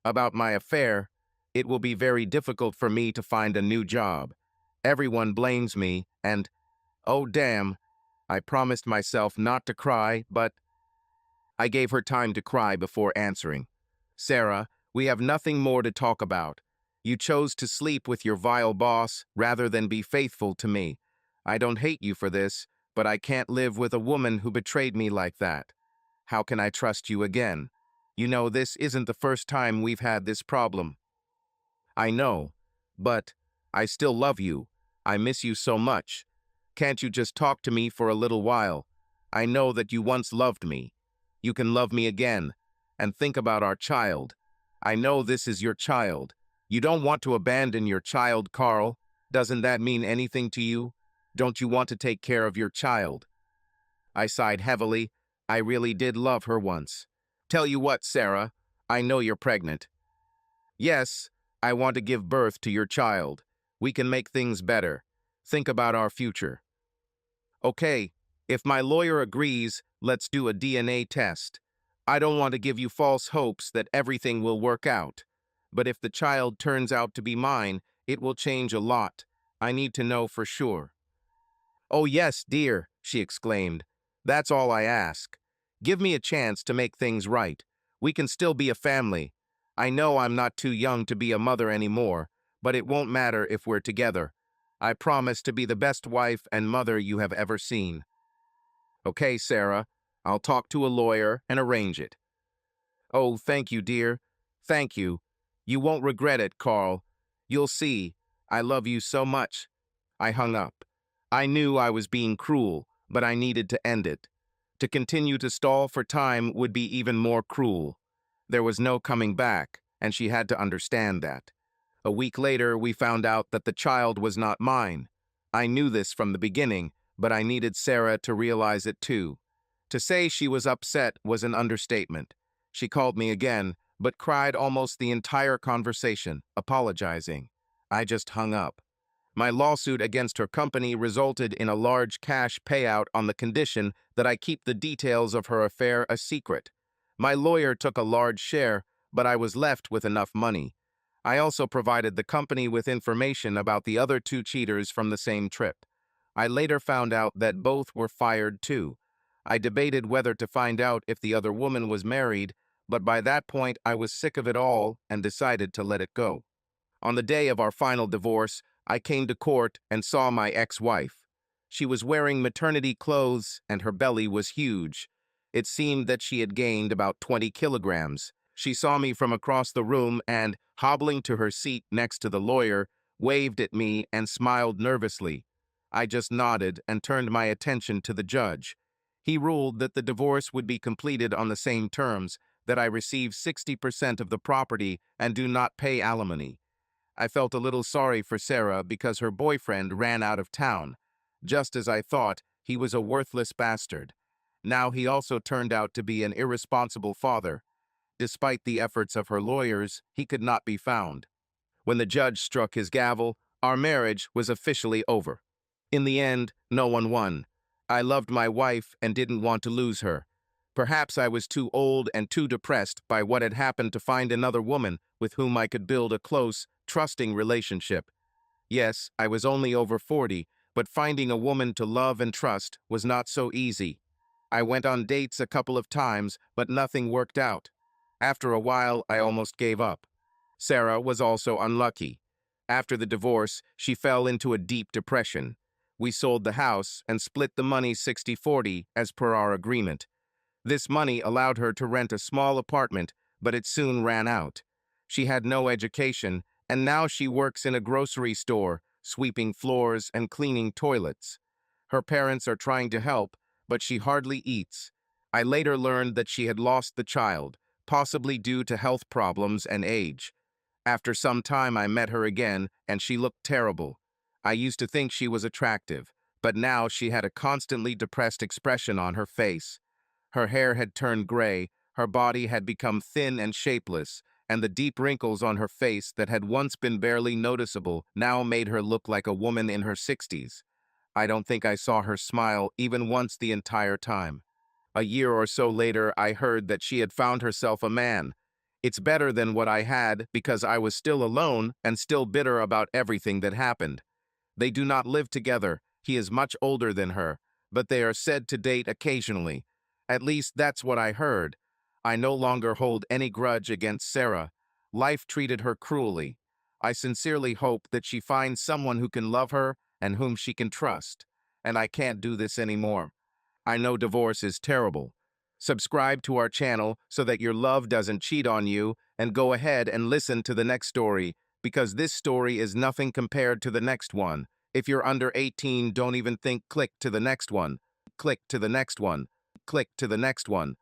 about my affair, it will be very difficult for me to find a new job. Everyone blames me, and, oh damn, I promised myself not to cry, but I gave her time to cry before answering. Sarah, we have nothing more to talk about. You chose to sleep with your vile boss rather than be faithful to me. I don't hate you for this, but I can't live with a woman who betrayed me like that. How can I trust you again? You know, this isn't the first time we've had this problem. I know, but I still love you. I miss you so much. Can't you just talk to me for a little while? I know that you once loved me. You can love me again. And think about our child. I know this is your child. You don't want to abandon your child, Carl. Doesn't that mean anything to you? Don't you want to take care of your child? I sighed heavily. I really did love her once. Tell you what, Sarah, I know you're pregnant. Yes, I want to give birth to your child. We can make things better. Think about our future. Okay, if my lawyer agrees, let's do a DNA test. I don't want to give you false hopes that everything will work out. But if the child turns out to be mine, it will change a lot. I need to know for sure. Oh yes, dear, she exclaimed. That's all I ask. Give me a chance to make things right. We can still be a family. I know I'm not too young to be a mother anymore, but it won't matter if we're together. I promise to be the best wife and mother you have ever seen. Okay, Sarah, I'll talk to a lawyer and arrange it. Oh, thank you, dear. Thank you. You won't regret it, Carl. You'll see. I love you so much. I hung up. I knew I was being cruel, but I needed to end it. To continue to stall for time would be even more cruel. There was no coming back, and she had to understand that. A week later, we found out that the child was not mine. I knew this from the beginning, but I needed Sarah to realize it too. To say she was upset was an understatement. She called me again, but cried almost the entire conversation, apologizing. I just hung up. My lawsuit against her company resulted in a large cash payout on the condition that I keep the details of her affair a secret. My lawyer took a large share, but I was left with enough money. I also provided the company with information about the other two cheaters from the same trip. I later found out that both were fired too. I debated whether to find out if the other woman was married, but by that point I was sick of it all and decided to let it go. On the day of our final divorce, I came to court and saw my ex-wife. She was wearing maternity clothes and her belly was huge. It seemed that she had gained about 20 kilograms. She saw me from across the room and, hobbling to her seat next to the lawyer, waved at me and smiled nervously. I just nodded and turned my attention to the judge. He ruled that the divorce would be completed on the same terms, that I receive 60% of the property and do not pay alimony. I felt a little sorry for Sarah because her boyfriend ran out of town. Just as I thought, he was a worthless bastard. Now he also turned out to be an irresponsible father. Despite the efforts of her lawyers, he could not be found. When the judge struck his gavel, our marriage was officially over. In the end, no one won. I loved my wife and didn't want to lose her. Perhaps I was too old and too depressed by what had happened to find another woman with whom I could build a close, trusting relationship. Yes, I was only over 40, but finding a woman to love and trust was not so easy. I went on dates a couple of times, but nothing worked out. After a while, I almost gave up. Sarah was also unlucky. After the divorce, she fell into a deep depression. We sold the house and split the money 60-40 as per our agreement. This money allowed her to rent a small apartment, but it soon ran out. She had no education, and now she works in a grocery store, sweeping floors and cleaning toilets. Her parents are trying to help, but she hardly eats. I later learned that she had lost the child, possibly due to health problems and age. After some time, I met her again, and she looked terrible. I used to think she was attractive, but now she had a constantly depressed expression on her face. Her hair had turned gray, her body had become thin and shapeless, and the deep wrinkles on her face that had once been barely noticeable now made her look like a woman in her 60s. I don't think I saw her smile even once the entire time. A year or so later, I heard that she had found herself a man. It's better than what I had because I was still alone and still bitter about everything that happened. They do not live together. He is much older than her, but they are said to date occasionally. At least that's what I heard. I no longer hold any grudge against Sarah. Life treated her cruelly. I sincerely hope that she finds someone who can love her and whom she can trust. And I can't do this anymore. I know divorce is terrible. Subscribe to our channel so that your love doesn't cheat on you, and go ahead and listen to the next story, because this story is nothing compared to the next one. If you're under 18, don't even think click to the next one. Click to the next one. Click to the next one.